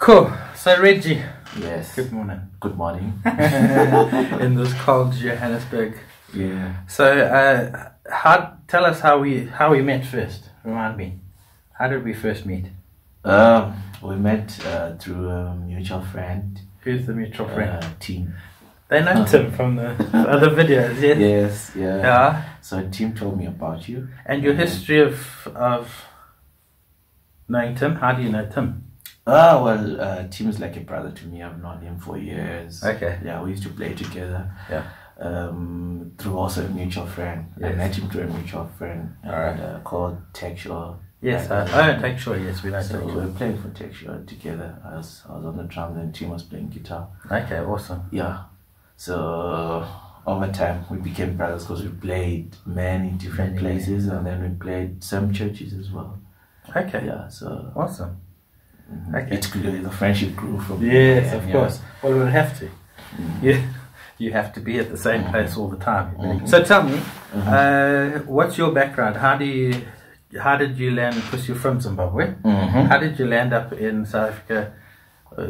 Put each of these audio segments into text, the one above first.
Cool. So Reggie, Yes. good morning. Good morning. In this cold Johannesburg. Yeah. So, tell us how we met first. Remind me. How did we first meet? We met through a mutual friend. Who's the mutual friend? Tim. They know Tim from the other videos, yes? Yes. Yeah. Yeah. So Tim told me about you. And your history of knowing Tim. How do you know Tim? Tim is like a brother to me. I've known him for years. Okay. Yeah, we used to play together. Yeah. Through also a mutual friend. Yes. I met him through a mutual friend. Alright. Called Textual. Yes, Take Sure, yes, we know So Take we Sure. were playing for Textual together. I was on the drums and Tim was playing guitar. Okay, awesome. Yeah. So over time we became brothers because we played many different places and then we played some churches as well. Okay. Yeah. So Awesome. Okay. it grew, the friendship grew from Yes, there, of yeah. course. Well, we would have to. You have to be at the same place all the time. So tell me, what's your background? How did you land? Because you're from Zimbabwe. How did you land up in South Africa?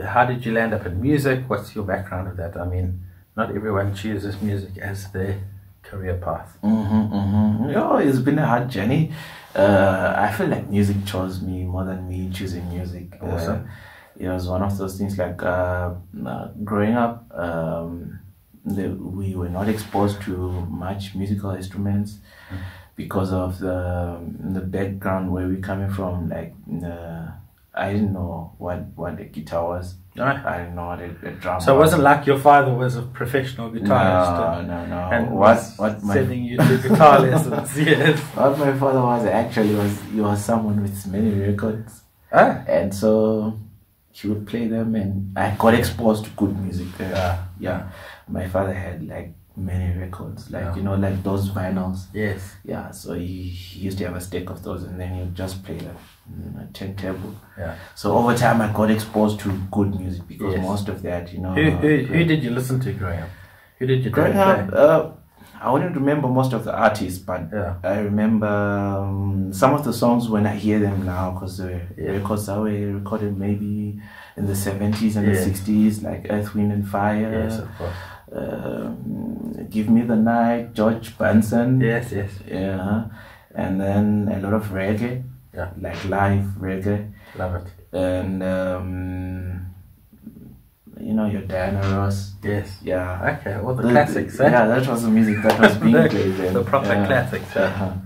How did you land up in music? What's your background of that? I mean, not everyone chooses music as their career path. Yeah, it's been a hard journey. I feel like music chose me more than me choosing music. Awesome. It was one of those things like growing up, we were not exposed to much musical instruments because of the background where we're coming from. Like, I didn't know what the guitar was. I didn't know what a drum was. So it wasn't like your father was a professional guitarist. No. And what sending you to guitar lessons, yes. What my father was actually he was someone with many records. And so he would play them and I got exposed to good music there. Yeah. My father had like many records, like like those vinyls. Yes. Yeah, so he used to have a stack of those and then he would just play them on a turntable. Yeah. So over time I got exposed to good music because most of that, Who did you listen to growing up? Who did you growing up? I wouldn't remember most of the artists, but I remember some of the songs when I hear them now, because the records that were recorded maybe in the 70s and the 60s, like Earth, Wind and Fire. Yes, of course. Give Me the Night, George Benson. Yes. Yeah. And then a lot of reggae. Yeah. Like live reggae. Love it. And your Diana Ross. Yes. Yeah. Okay, all the classics, eh? Yeah, that was the music that was being played then. The proper classics.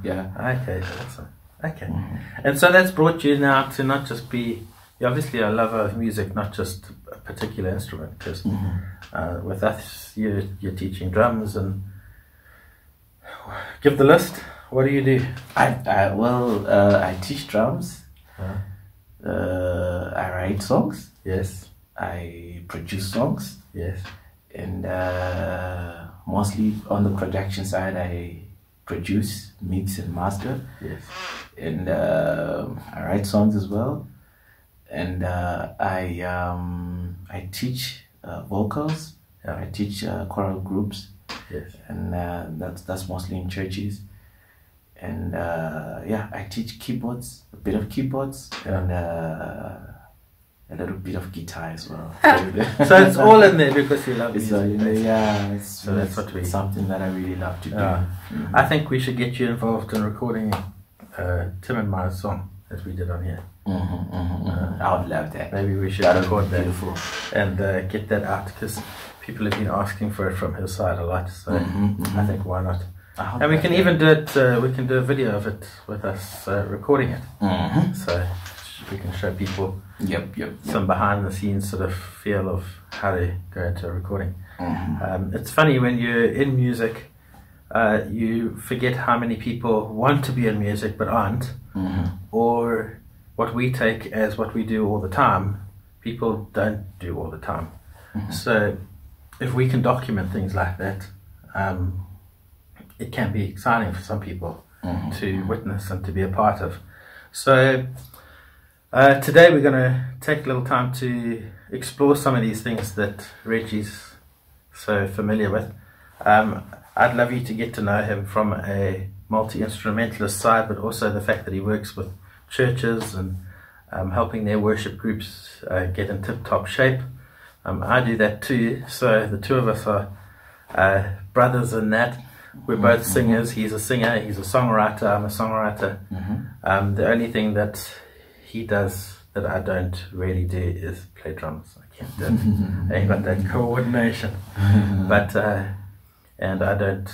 Yeah. Okay, awesome. Okay. And so that's brought you now to not just be, you're obviously a lover of music, not just a particular instrument, because with us, you're teaching drums and give the list. What do you do? I teach drums. I write songs. Yes. I produce songs. Yes. And mostly on the production side, I produce, mix and master. Yes. And I write songs as well. And I teach vocals. I teach choral groups. Yes. And that's mostly in churches. And I teach keyboards, a bit of keyboards, and a little bit of guitar as well. So it's all in there because you love music. So that's something that I really love to do. I think we should get you involved in recording Tim and my song as we did on here. I would love that. Maybe we should record that and get that out, because people have been asking for it from his side a lot. So I think why not? And we can even do it. We can do a video of it with us recording it. So we can show people some behind the scenes sort of feel of how they go into a recording. It's funny when you're in music, you forget how many people want to be in music but aren't, or what we take as what we do all the time, people don't do all the time. So if we can document things like that, it can be exciting for some people to witness and to be a part of. So today we're going to take a little time to explore some of these things that Reggie's so familiar with. I'd love you to get to know him from a multi-instrumentalist side, but also the fact that he works with churches and helping their worship groups get in tip-top shape. I do that too, so the two of us are brothers in that. We're both singers. He's a singer, he's a songwriter, I'm a songwriter. The only thing that he does that I don't really do is play drums. I can't do it. I ain't got that coordination. But and I don't,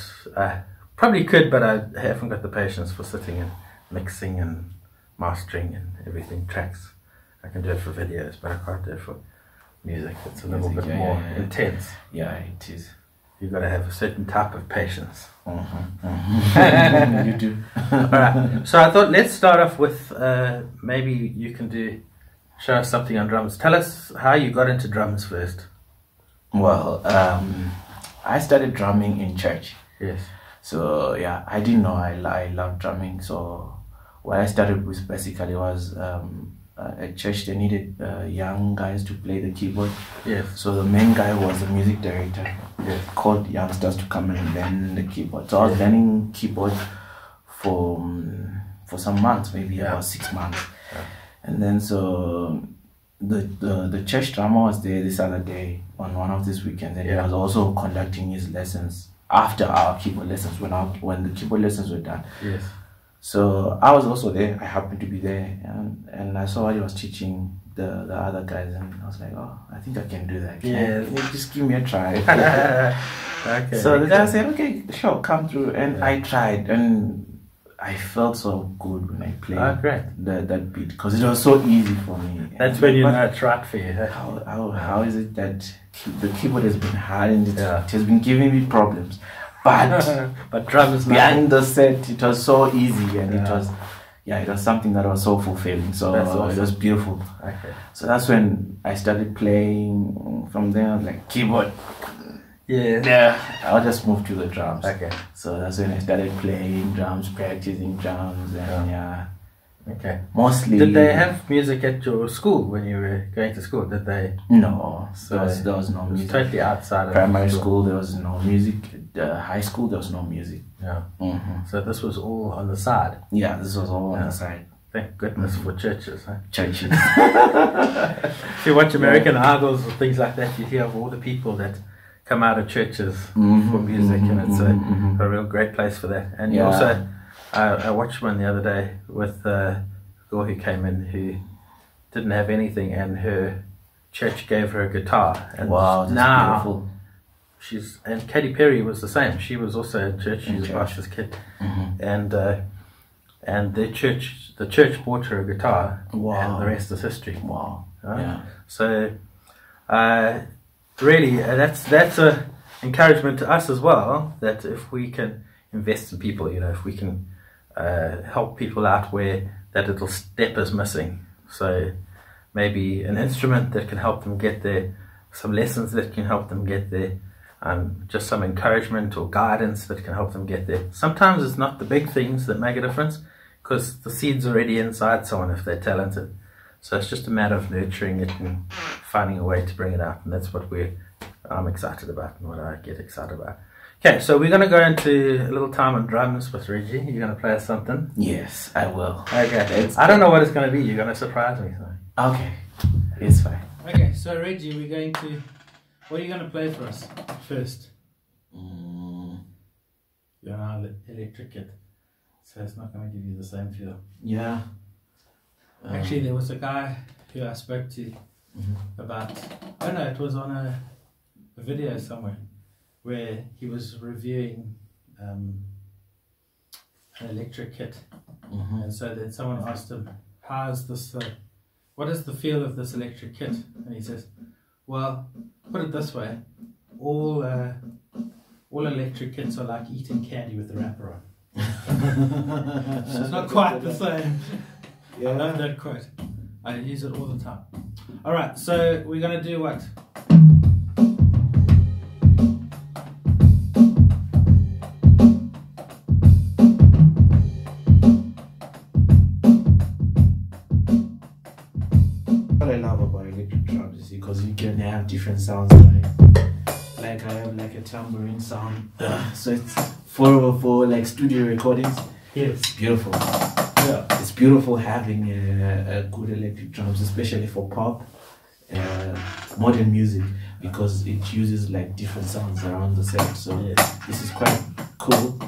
probably could, but I haven't got the patience for sitting and mixing and mastering and everything, tracks. I can do it for videos, but I can't do it for music. It's a little bit more intense. Yeah, it is. You've got to have a certain type of patience. You do. Alright, so I thought let's start off with maybe you can show us something on drums. Tell us how you got into drums first. Well, I started drumming in church. Yes. So yeah, I didn't know I love drumming. So what I started with basically was at church they needed young guys to play the keyboard. Yes. So the main guy was the music director. Yes. Called youngsters to come and learn the keyboard. So I was learning keyboard for some months, maybe about 6 months. Yeah. And then so the church drummer was there this other day on one of these weekends, and he was also conducting his lessons after our keyboard lessons when the keyboard lessons were done. Yes. So I was also there. I happened to be there, and I saw what he was teaching the other guys, and I was like, oh, I think I can do that. Just give me a try. Okay. So the guy said, okay, sure, come through, and I tried, and I felt so good when I played that beat because it was so easy for me. That's when you know it's right for you. How is it that the keyboard has been hard and it has been giving me problems? But drums behind the set, it was so easy, and it was something that was so fulfilling. So awesome. It was beautiful. Okay. So that's when I started playing. From there, I was like, keyboard. Yeah. I'll just move to the drums. Okay. So that's when I started playing drums, practicing drums, and Okay. Mostly. Did they have music at your school when you were going to school? Did they? No. So there was no music. Totally outside of primary school. There was no music. High school, there was no music. Yeah. So this was all on the side. Yeah, this was all on the side. Thank goodness for churches, huh? Churches. If you watch American Idols or things like that, you hear of all the people that come out of churches for music, and it's a real great place for that. And you also, I watched one the other day with a girl who came in who didn't have anything, and her church gave her a guitar. And wow, that's beautiful. And Katy Perry was the same. She was also in church. She's a pastor's kid, and the church bought her a guitar, and the rest is history. Wow. So, really, that's a encouragement to us as well. That if we can invest in people, if we can help people out where that little step is missing. So maybe an instrument that can help them get there, some lessons that can help them get there. Just some encouragement or guidance that can help them get there. Sometimes it's not the big things that make a difference, because the seed's already inside someone if they're talented. So it's just a matter of nurturing it and finding a way to bring it out. And that's what I'm excited about and what I get excited about. Okay, so we're going to go into a little time on drums with Reggie. You're going to play us something? Yes, I will. Okay. I don't know what it's going to be. You're going to surprise me. So. Okay, it's fine. Okay, so Reggie, we're going to... What are you going to play for us first? You're on our electric kit, so it's not going to give you the same feel. Yeah. Actually, there was a guy who I spoke to about, it was on a video somewhere, where he was reviewing an electric kit. And so then someone asked him, how's this, what is the feel of this electric kit? And he says, well, put it this way, all electric kits are like eating candy with the wrapper on. So it's not quite the same. I love that quote. I use it all the time. Alright, so we're going to do what? What I love about electric drums is because you can have different sounds on it. Like I have like a tambourine sound. So it's 404 like studio recordings. Yes. Beautiful. It's beautiful having good electric drums, especially for pop, modern music, because it uses like different sounds around the set. So this is quite cool.